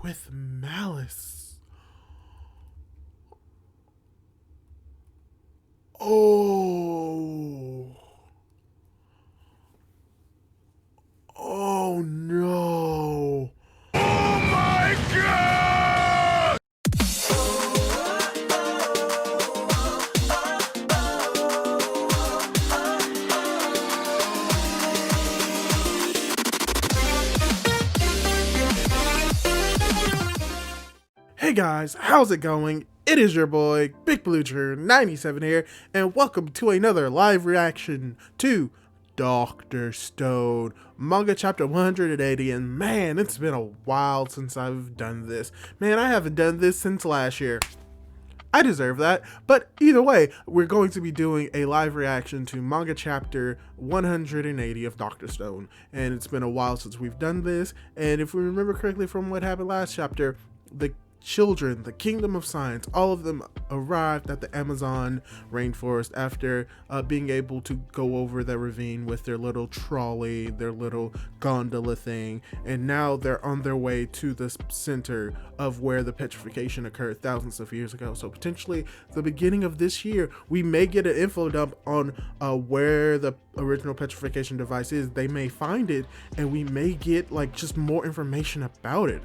with malice. Oh. Oh no. Oh my god! Hey guys, how's it going? It is your boy, Big Blucher 97 here, and welcome to another live reaction to Dr. Stone, manga chapter 180, and man, it's been a while since I've done this. Man, I haven't done this since last year. I deserve that, but either way, we're going to be doing a live reaction to manga chapter 180 of Dr. Stone, and it's been a while since we've done this, and if we remember correctly from what happened last chapter, the children, the kingdom of science, all of them arrived at the Amazon rainforest after being able to go over the ravine with their little trolley, their little gondola thing, and now they're on their way to the center of where the petrification occurred thousands of years ago. So potentially the beginning of this year, we may get an info dump on where the original petrification device is. They may find it, and we may get like just more information about it.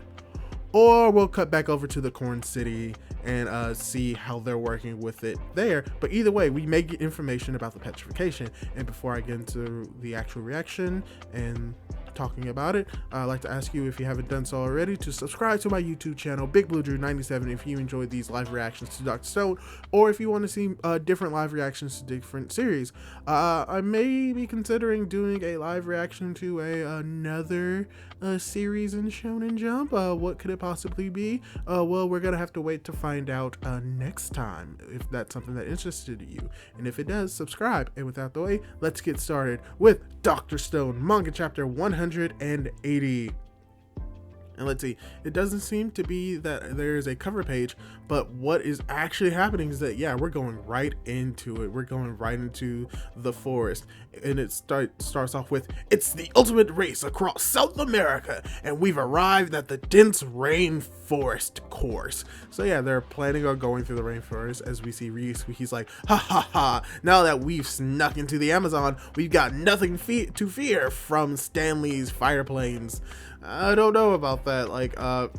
Or we'll cut back over to the Corn City and see how they're working with it there. But either way, we may get information about the petrification. And before I get into the actual reaction and talking about it, I'd like to ask you, if you haven't done so already, to subscribe to my YouTube channel, Big Blue Drew 97, if you enjoyed these live reactions to Dr. Stone, or if you want to see different live reactions to different series. I may be considering doing a live reaction to another series in Shonen Jump. What could it possibly be? Well, we're gonna have to wait to find out next time, if that's something that interested you. And if it does, subscribe. And without the way, let's get started with Dr. Stone, manga chapter 180. And let's see, it doesn't seem to be that there's a cover page, but what is actually happening is that, yeah, we're going right into it. We're going right into the forest. And it starts off with, it's the ultimate race across South America, and we've arrived at the dense rainforest course. So yeah, they're planning on going through the rainforest. As we see Reese, he's like, ha ha ha, now that we've snuck into the Amazon, we've got nothing to fear from Stanley's fire planes. I don't know about that. Like, I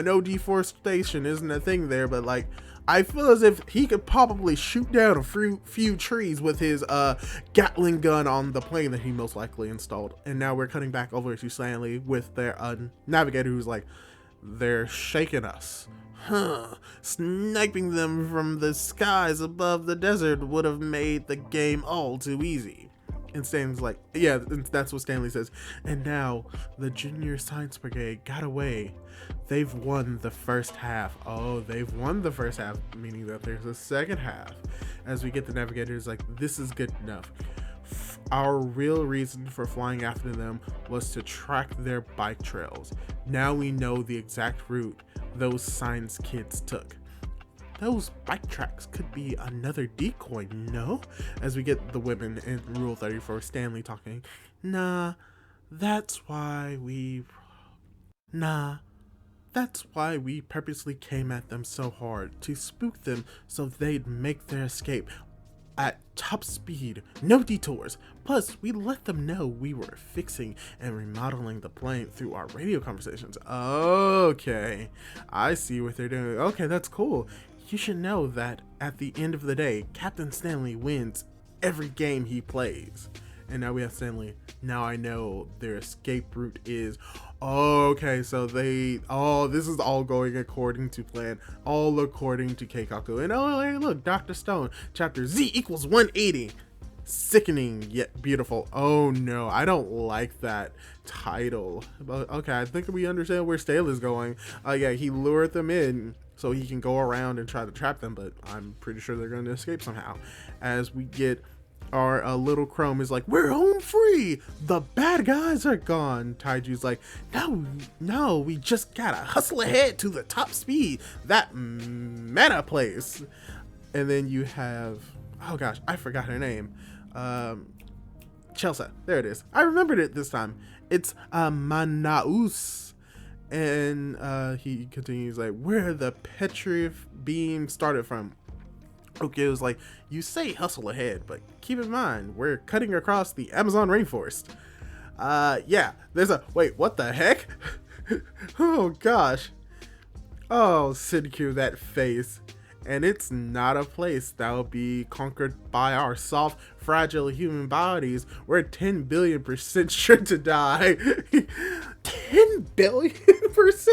know deforestation isn't a thing there, but like, I feel as if he could probably shoot down a few trees with his Gatling gun on the plane that he most likely installed. And now we're cutting back over to Stanley with their navigator, who's like, they're shaking us. Huh, sniping them from the skies above the desert would have made the game all too easy. And Stanley's like, yeah, that's what Stanley says. And now the Junior Science Brigade got away. They've won the first half. Oh, they've won the first half, meaning that there's a second half. As we get the navigators like, this is good enough. Our real reason for flying after them was to track their bike trails. Now we know the exact route those science kids took. Those bike tracks could be another decoy, no? As we get the women in Rule 34, Stanley talking, Nah, that's why we purposely came at them so hard, to spook them so they'd make their escape at top speed, no detours. Plus, we let them know we were fixing and remodeling the plane through our radio conversations. Okay, I see what they're doing. Okay, that's cool. You should know that at the end of the day, Captain Stanley wins every game he plays. And now we have Stanley. Now I know their escape route is, okay, so this is all going according to plan, all according to Keikaku. And oh, hey, look, Dr. Stone, chapter Z equals 180. Sickening yet beautiful. Oh no, I don't like that title. But okay, I think we understand where Stanley's going. Yeah, he lured them in so he can go around and try to trap them, but I'm pretty sure they're going to escape somehow. As we get our little Chrome is like, we're home free, the bad guys are gone. Taiju's like, no, we just gotta hustle ahead to the top speed, that meta place. And then you have, oh gosh, I forgot her name, Chelsea, there it is, I remembered it this time. It's Manaus. And he continues like, where the petri beam started from. Okay, it was like, you say hustle ahead, but keep in mind, we're cutting across the Amazon rainforest. Yeah, there's a, wait, what the heck? Oh gosh. Oh, Sidhu, that face. And it's not a place that will be conquered by our soft, fragile human bodies. We're 10 billion% sure to die. 10 billion%?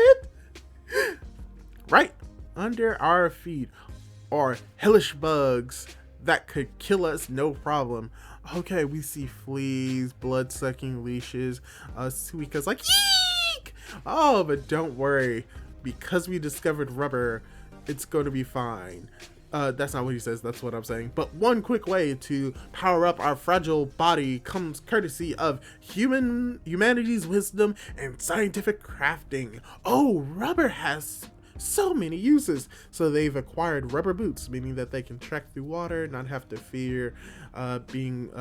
Right under our feet are hellish bugs that could kill us no problem. Okay, we see fleas, blood-sucking leashes. Suika's like, eek! Oh, but don't worry. Because we discovered rubber, it's going to be fine. That's not what he says, that's what I'm saying. But one quick way to power up our fragile body comes courtesy of humanity's wisdom and scientific crafting. Oh, rubber has so many uses. So they've acquired rubber boots, meaning that they can trek through water, not have to fear being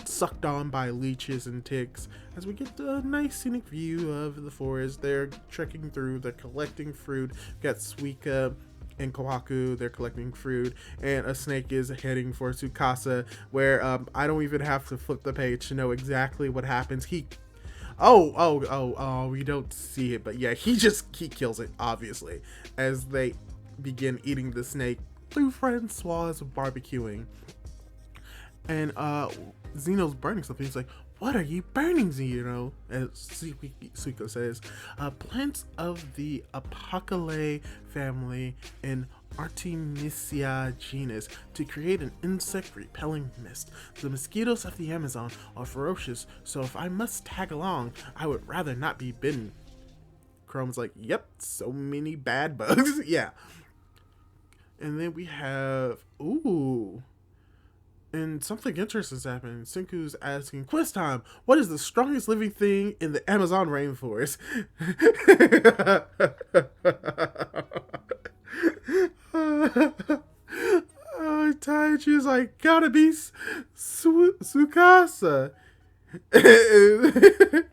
sucked on by leeches and ticks. As we get a nice scenic view of the forest, they're trekking through, they're collecting fruit. We've got Suika and Kawaku, they're collecting fruit, and a snake is heading for Tsukasa, where I don't even have to flip the page to know exactly what happens. We don't see it, but yeah, he kills it, obviously, as they begin eating the snake through Francois barbecuing. And Zeno's burning something. He's like, what are you burning, Zeno? As Suiko says, plants of the Apocalypse family in Artemisia genus to create an insect repelling mist. The mosquitoes of the Amazon are ferocious, so if I must tag along, I would rather not be bitten. Chrome's like, yep, so many bad bugs. Yeah. And then we have, ooh. And something interesting is happening. Senku's asking, quiz time, what is the strongest living thing in the Amazon rainforest? Taichi's like, gotta be Tsukasa. It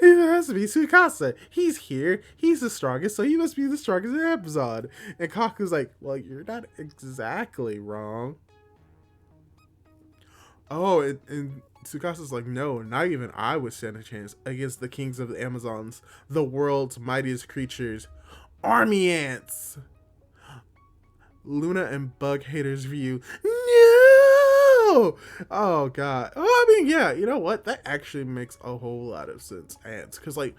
has to be Tsukasa. He's here. He's the strongest, so he must be the strongest in Amazon. And Kaku's like, well, you're not exactly wrong. Oh, and Tsukasa's like, no, not even I would stand a chance against the kings of the Amazons, the world's mightiest creatures, army ants. Luna and Bug Haters view. No! Oh, God. Oh, I mean, yeah, you know what? That actually makes a whole lot of sense, ants. Because, like,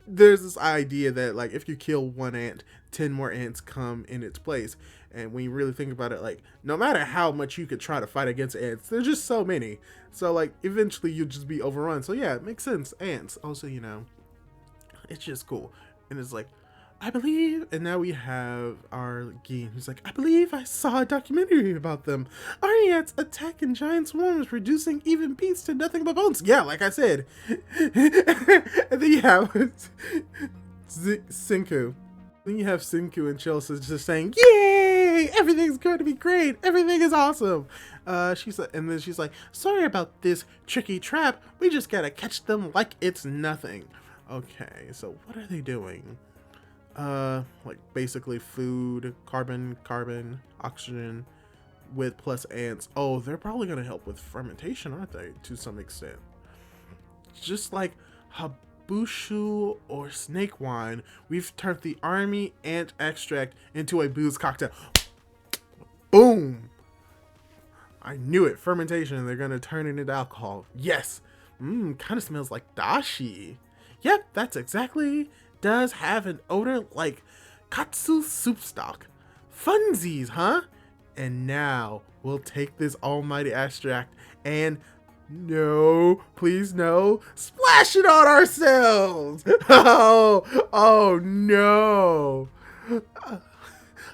there's this idea that, like, if you kill one ant, 10 more ants come in its place. And when you really think about it, like, no matter how much you could try to fight against ants, there's just so many. So, like, eventually you'll just be overrun. So, yeah, it makes sense. Ants. Also, you know, it's just cool. And it's like, I believe, and now we have our Gin, who's like, I believe I saw a documentary about them. Army ants attack in giant swarms, reducing even beasts to nothing but bones. Yeah, like I said. And then you have Senku. Then you have Senku and Chelsea just saying, yay, everything's going to be great. Everything is awesome. And then she's like, sorry about this tricky trap. We just got to catch them like it's nothing. Okay, so what are they doing? Like basically food, carbon, oxygen with plus ants. Oh, they're probably going to help with fermentation, aren't they? To some extent. Just like Habushu or snake wine, we've turned the army ant extract into a booze cocktail. Boom! I knew it. Fermentation, and they're going to turn it into alcohol. Yes! Kind of smells like dashi. Yep, that's exactly... does have an odor like katsu soup stock. Funsies, huh? And now we'll take this almighty extract and no, please no, splash it on ourselves. Oh no.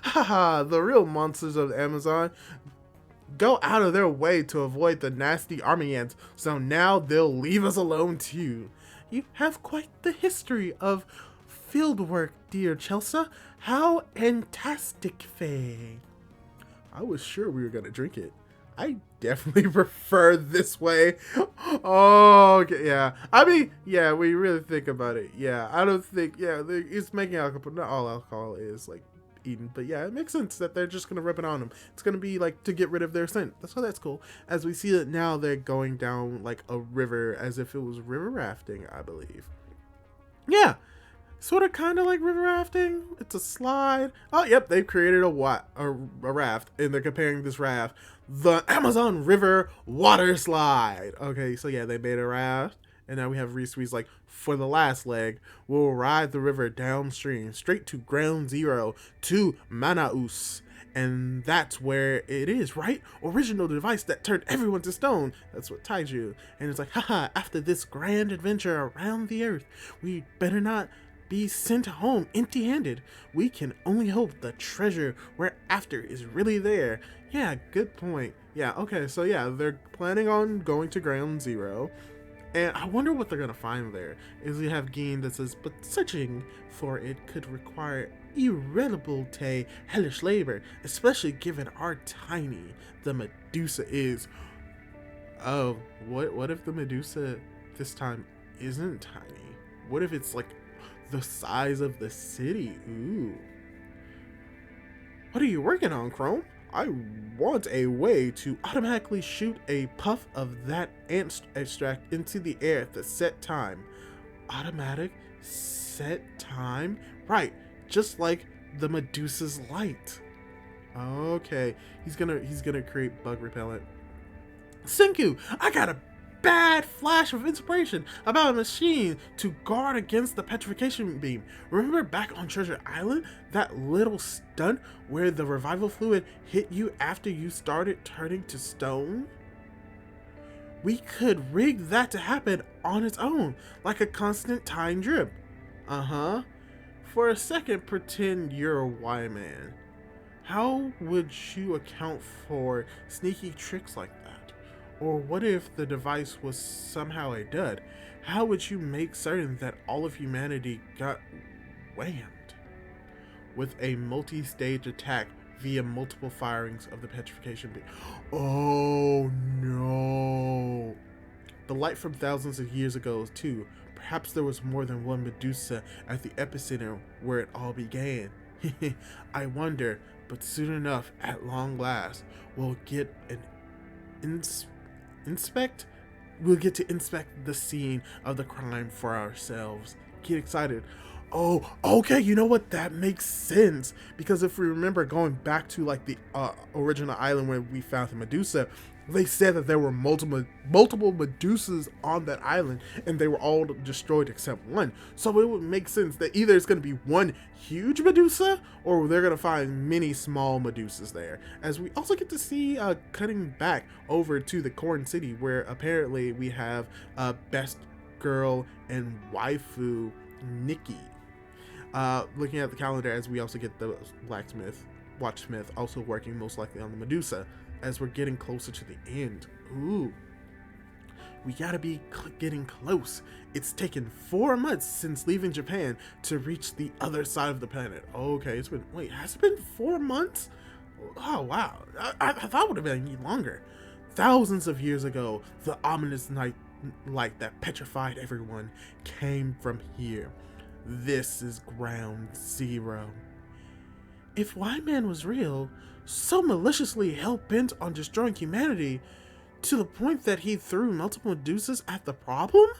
Haha, the real monsters of the Amazon go out of their way to avoid the nasty army ants, so now they'll leave us alone too. You have quite the history of field work, dear Chelsea. How fantastic, Faye. I was sure we were gonna drink it. I definitely prefer this way. Oh, okay, yeah. I mean, yeah, when you really think about it, yeah, I don't think, yeah, it's making alcohol, not all alcohol is like eaten, but yeah, it makes sense that they're just gonna rub it on them. It's gonna be like to get rid of their scent. That's cool. As we see that now, they're going down like a river as if it was river rafting, I believe. Yeah, sort of kind of like river rafting. It's a slide. Oh, yep, they've created a raft, and they're comparing this raft the Amazon River water slide. Okay, so yeah, they made a raft, and now we have Reese like, for the last leg, we'll ride the river downstream straight to ground zero to Manaus. And that's where it is, right? Original device that turned everyone to stone. That's what Taiju. And it's like, haha, after this grand adventure around the earth, we better not be sent home empty-handed. We can only hope the treasure we're after is really there. Yeah, good point. Yeah, okay, so yeah, they're planning on going to ground zero. And I wonder what they're gonna find there. Is we have Geen that says, but searching for it could require irreparable hellish labor, especially given our tiny the Medusa is. Oh, what if the Medusa this time isn't tiny? What if it's like the size of the city? Ooh. What are you working on, Chrome? I want a way to automatically shoot a puff of that ant extract into the air at the set time. Automatic set time? Right, just like the Medusa's light. Okay, he's gonna create bug repellent. Senku, I got a bad flash of inspiration about a machine to guard against the petrification beam. Remember back on Treasure Island, that little stunt where the revival fluid hit you after you started turning to stone? We could rig that to happen on its own, like a constant time drip. Uh-huh. For a second, pretend you're a Y-Man. How would you account for sneaky tricks like that? Or what if the device was somehow a dud? How would you make certain that all of humanity got whammed? With a multi-stage attack via multiple firings of the petrification beam. Oh no. The light from thousands of years ago too. Perhaps there was more than one Medusa at the epicenter where it all began. I wonder, but soon enough, at long last, we'll get to inspect the scene of the crime for ourselves. Get excited. Oh, okay, you know what? That makes sense. Because if we remember going back to like the original island where we found the Medusa, they said that there were multiple Medusas on that island and they were all destroyed except one. So it would make sense that either it's going to be one huge Medusa or they're going to find many small Medusas there. As we also get to see cutting back over to the Corn City where apparently we have best girl and waifu Nikki. Looking at the calendar as we also get the watchsmith also working most likely on the Medusa as we're getting closer to the end. Ooh, we gotta be getting close. It's taken 4 months since leaving Japan to reach the other side of the planet. Okay, it's been, wait, has it been 4 months? Oh wow, I thought it would have been longer. Thousands of years ago, the ominous light that petrified everyone came from here. This is ground zero. If Y-Man was real, so maliciously hell-bent on destroying humanity, to the point that he threw multiple Medusas at the problem?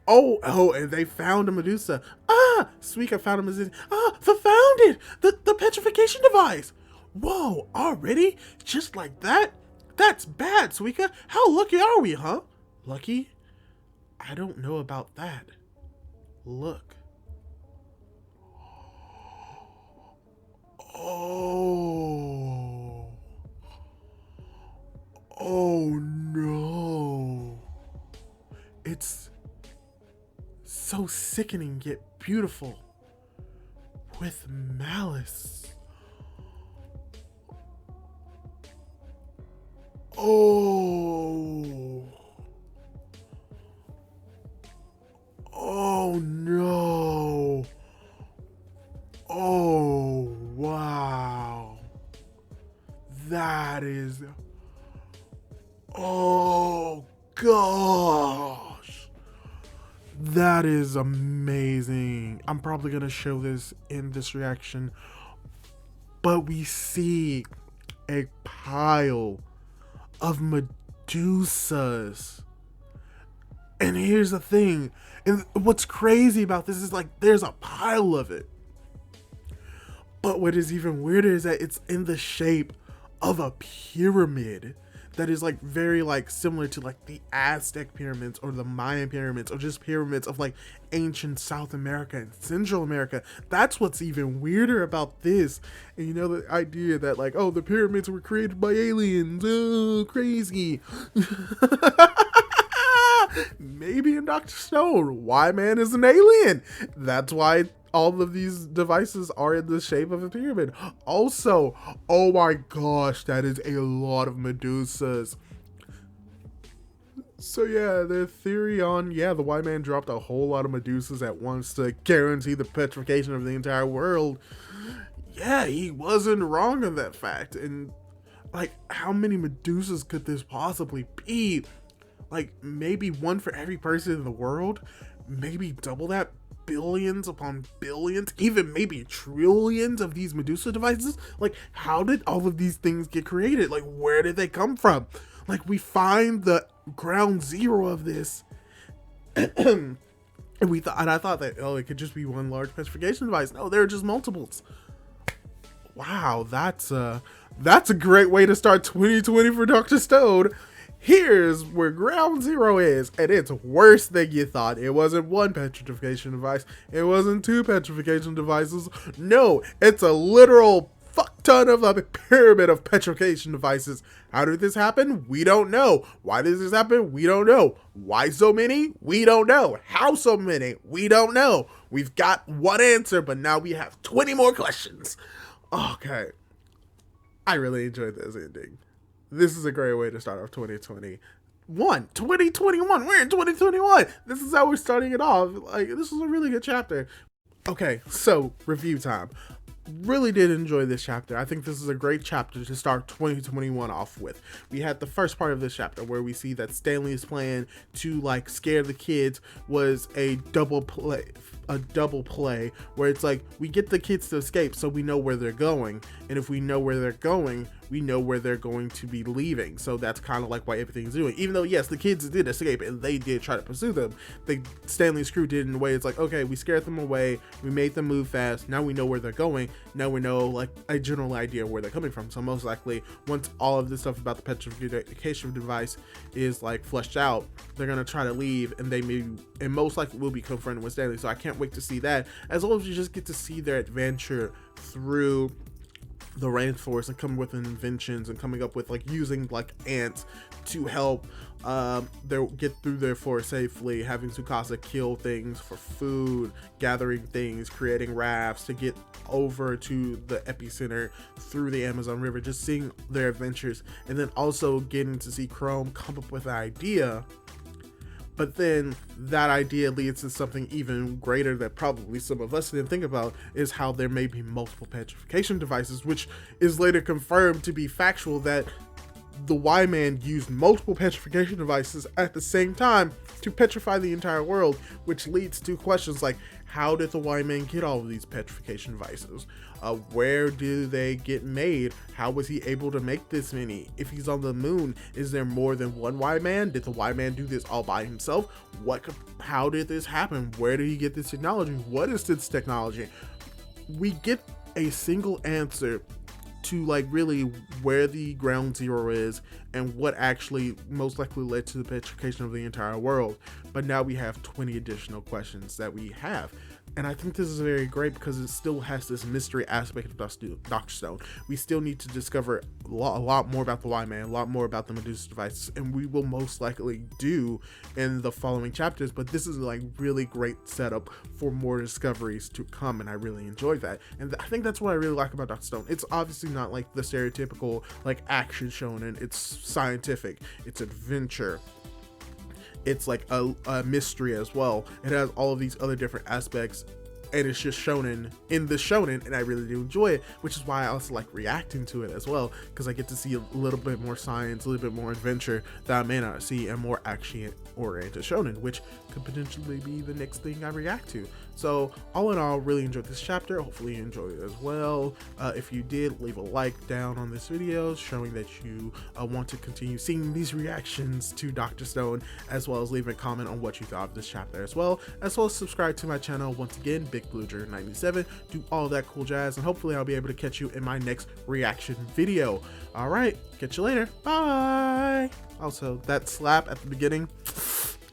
Oh, and they found a Medusa. Ah, Suika found a Medusa. Ah, found it! The petrification device! Whoa, already? Just like that? That's bad, Suika. How lucky are we, huh? Lucky? I don't know about that. Look. Oh no. It's so sickening yet beautiful. With malice. Oh. Oh no. Oh wow. That is. Oh gosh, that is amazing. I'm probably gonna show this in this reaction, but we see a pile of medusas. And here's the thing, and what's crazy about this is like there's a pile of it. But what is even weirder is that it's in the shape of a pyramid that is like very like similar to like the Aztec pyramids or the Mayan pyramids or just pyramids of like ancient South America and Central America. That's what's even weirder about this. And you know, the idea that like, oh, the pyramids were created by aliens. Oh, crazy. Maybe in Dr. Stone, why man is an alien. That's why all of these devices are in the shape of a pyramid. Also, oh my gosh, that is a lot of medusas. So yeah, the theory on, the white man dropped a whole lot of medusas at once to guarantee the petrification of the entire world. Yeah, he wasn't wrong on that fact. And like, how many medusas could this possibly be? Like, maybe one for every person in the world? Maybe double that? Billions upon billions, even maybe trillions of these Medusa devices? Like, how did all of these things get created? Like, where did they come from? Like, we find the ground zero of this, and I thought that, oh, it could just be one large petrification device. No, there are just multiples. Wow, that's a great way to start 2020 for Dr. Stone. Here's where ground zero is, and it's worse than you thought. It wasn't one petrification device. It wasn't two petrification devices. No, it's a literal fuck ton of a pyramid of petrification devices. How did this happen? We don't know. Why does this happen? We don't know. Why so many? We don't know. How so many? We don't know. We've got one answer, but now we have 20 more questions. Okay. I really enjoyed this ending. This is a great way to start off 2021. We're in 2021. This is how we're starting it off. Like, this is a really good chapter. Okay, so review time. Really did enjoy this chapter. I think this is a great chapter to start 2021 off with. We had the first part of this chapter where we see that Stanley's plan to like scare the kids was a double play where it's like we get the kids to escape so we know where they're going, and if we know where they're going, we know where they're going to be leaving. So that's kind of like why everything's doing, even though yes, the kids did escape and they did try to pursue them. Stanley's crew did in a way, it's like, okay, we scared them away, we made them move fast, now we know where they're going, now we know like a general idea of where they're coming from. So most likely once all of this stuff about the petrification device is like fleshed out, they're gonna try to leave, and and most likely will be confronted with Stanley. So I can't wait to see that, as well as you just get to see their adventure through the rainforest and coming with inventions and coming up with like using like ants to help get through their forest safely, having Tsukasa kill things for food, gathering things, creating rafts to get over to the epicenter through the Amazon River, just seeing their adventures, and then also getting to see Chrome come up with an idea. But then that idea leads to something even greater that probably some of us didn't think about, is how there may be multiple petrification devices, which is later confirmed to be factual, that the Y-Man used multiple petrification devices at the same time to petrify the entire world, which leads to questions like, how did the Y-Man get all of these petrification devices? Where do they get made? How was he able to make this many? If he's on the moon, is there more than one Y-Man? Did the Y-Man do this all by himself? How did this happen? Where did he get this technology? What is this technology? We get a single answer to like really where the ground zero is and what actually most likely led to the petrification of the entire world. But now we have 20 additional questions that we have. And I think this is very great because it still has this mystery aspect of Dr. Stone. We still need to discover a lot more about the Y-Man, a lot more about the Medusa devices, and we will most likely do in the following chapters. But this is like really great setup for more discoveries to come, and I really enjoyed that. And I think that's what I really like about Dr. Stone. It's obviously not like the stereotypical like action shonen. It's scientific, it's adventure, it's like a mystery as well. It has all of these other different aspects and it's just shonen in the shonen, and I really do enjoy it, which is why I also like reacting to it as well, because I get to see a little bit more science, a little bit more adventure that I may not see, and more action oriented shonen, which could potentially be the next thing I react to. So all in all, really enjoyed this chapter. Hopefully you enjoyed it as well. If you did, leave a like down on this video showing that you want to continue seeing these reactions to Dr. Stone, as well as leave a comment on what you thought of this chapter as well as subscribe to my channel. Once again, BigBlueJer97. Do all that cool jazz, and hopefully I'll be able to catch you in my next reaction video. All right, catch you later. Bye. Also, that slap at the beginning,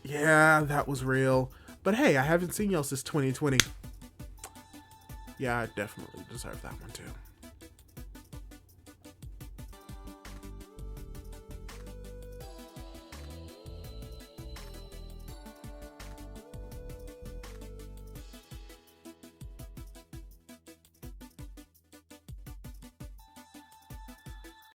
yeah, that was real. But hey, I haven't seen y'all since 2020. Yeah, I definitely deserve that one too.